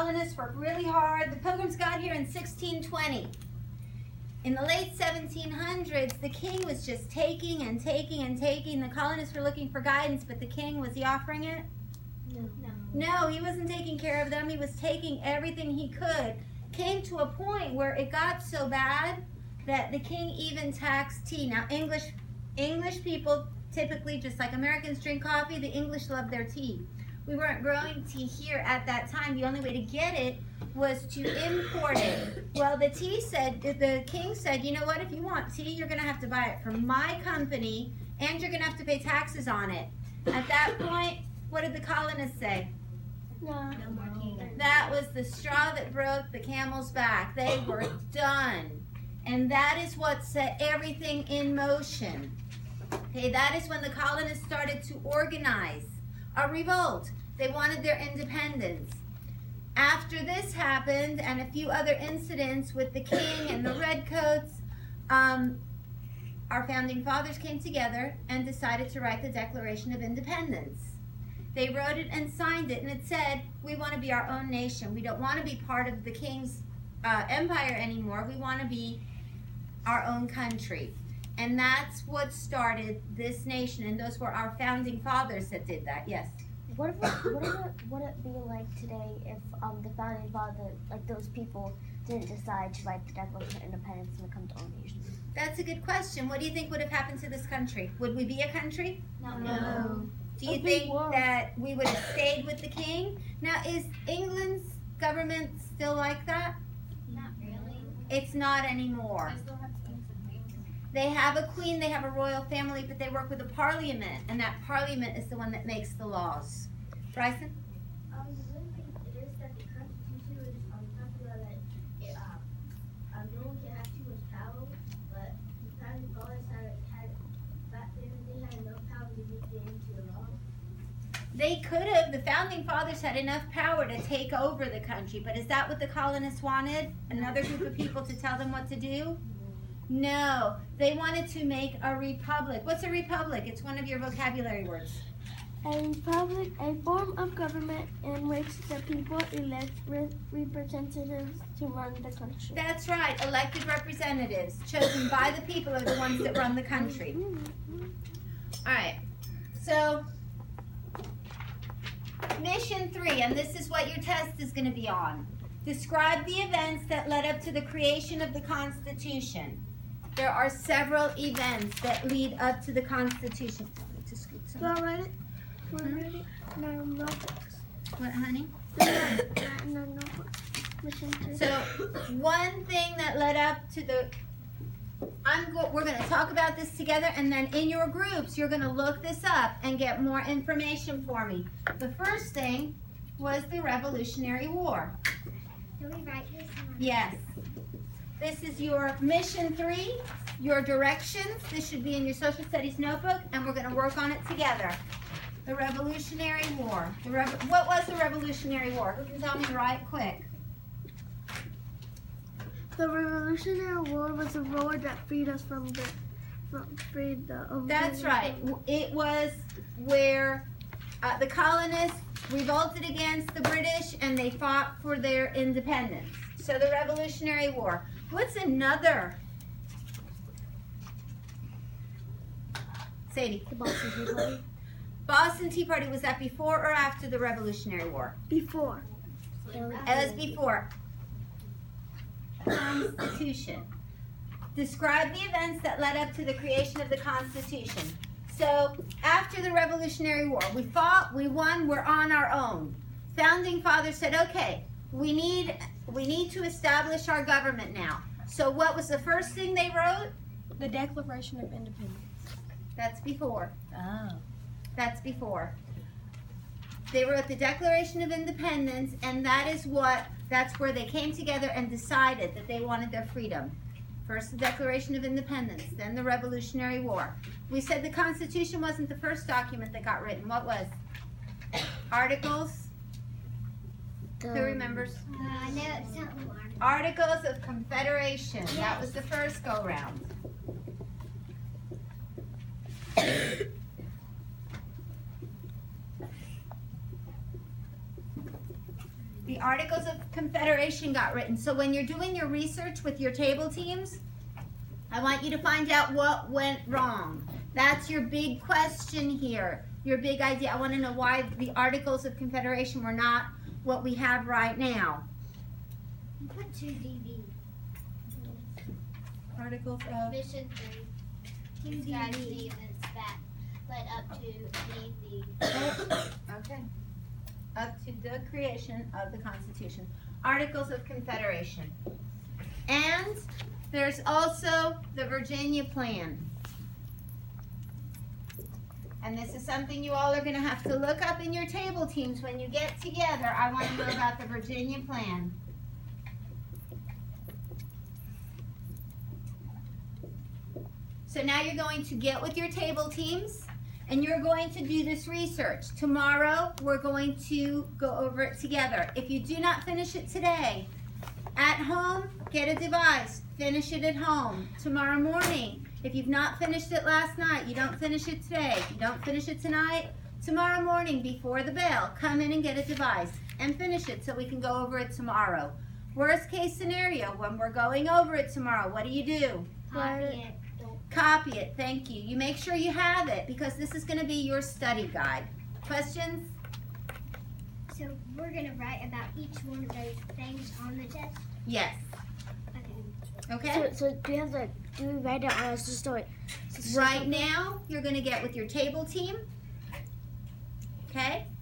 colonists worked really hard. The Pilgrims got here in 1620. In the late 1700s, the king was just taking and taking and taking. The colonists were looking for guidance, but the king, was he offering it? No, he wasn't taking care of them. He was taking everything he could. Came to a point where it got so bad that the king even taxed tea. Now, English people typically, just like Americans drink coffee, the English love their tea. We weren't growing tea here at that time. The only way to get it was to import it. Well, the king said, you know what, if you want tea, you're going to have to buy it from my company, and you're going to have to pay taxes on it. At that point, what did the colonists say? No more tea. That was the straw that broke the camel's back. They were done. And that is what set everything in motion. Okay, that is when the colonists started to organize a revolt. They wanted their independence. After this happened, and a few other incidents with the king and the redcoats, our founding fathers came together and decided to write the Declaration of Independence. They wrote it and signed it, and it said, we want to be our own nation. We don't want to be part of the king's empire anymore. We want to be our own country. And that's what started this nation, and those were our founding fathers that did that. Yes? What would it be like today if the founding fathers, like those people, didn't decide to write the Declaration of Independence and become their own nation? That's a good question. What do you think would have happened to this country? Would we be a country? No. Do you think that we would have stayed with the king? Now, is England's government still like that? Not really. It's not anymore. They still have kings and queens. They have a queen, they have a royal family, but they work with a parliament, and that parliament is the one that makes the laws. Bryson? The one thing is that the Constitution was talking about that no one can have too much power, but the founding fathers had back then they had enough power to make it into the law. They could have. The founding fathers had enough power to take over the country, but is that what the colonists wanted? Another group of people to tell them what to do? No. They wanted to make a republic. What's a republic? It's one of your vocabulary words. A republic, a form of government in which the people elect representatives to run the country. That's right. Elected representatives chosen by the people are the ones that run the country. All right. So, mission 3, and this is what your test is going to be on. Describe the events that led up to the creation of the Constitution. There are several events that lead up to the Constitution. So I write it. We're ready. No notebooks. What, honey? No notebooks. Mission 3. So, one thing that led up to the we're going to talk about this together, and then in your groups, you're going to look this up and get more information for me. The first thing was the Revolutionary War. Do we write this? Yes. This is your mission 3, your directions. This should be in your social studies notebook, and we're going to work on it together. The Revolutionary War. What was the Revolutionary War? Who can tell me right quick? The Revolutionary War was a war that freed us from the That's right. It was where the colonists revolted against the British and they fought for their independence. So the Revolutionary War. What's another? Sadie. The Boston Tea Party. Boston Tea Party, was that before or after the Revolutionary War? Before. It was before. Constitution. Describe the events that led up to the creation of the Constitution. So, after the Revolutionary War, we fought, we won, we're on our own. Founding fathers said, okay, we need to establish our government now. So what was the first thing they wrote? The Declaration of Independence. That's before. Oh. That's before. They wrote the Declaration of Independence, and that's where they came together and decided that they wanted their freedom. First the Declaration of Independence, then the Revolutionary War. We said the Constitution wasn't the first document that got written. What was? Articles? Who remembers? I know it's something more. Articles of Confederation. That was the first go-round. The Articles of Confederation got written. So when you're doing your research with your table teams, I want you to find out what went wrong. That's your big question here, your big idea. I want to know why the Articles of Confederation were not what we have right now. Put 2 DB. Articles of... Mission 3. Strategy and then SPAC led up to the Okay. Up to the creation of the Constitution. Articles of Confederation. And there's also the Virginia Plan. And this is something you all are going to have to look up in your table teams when you get together. I want to know about the Virginia Plan. So now you're going to get with your table teams and you're going to do this research. Tomorrow we're going to go over it together. If you do not finish it today, at home, get a device. Finish it at home. Tomorrow morning, if you've not finished it last night, you don't finish it today, you don't finish it tonight, tomorrow morning before the bell, come in and get a device and finish it so we can go over it tomorrow. Worst case scenario, when we're going over it tomorrow, what do? copy it. Copy it, thank you. You make sure you have it because this is going to be your study guide. Questions? So we're gonna write about each one of those things on the test. Yes. Okay. Okay? So do we write it on a story? Right now, you're going to get with your table team. Okay?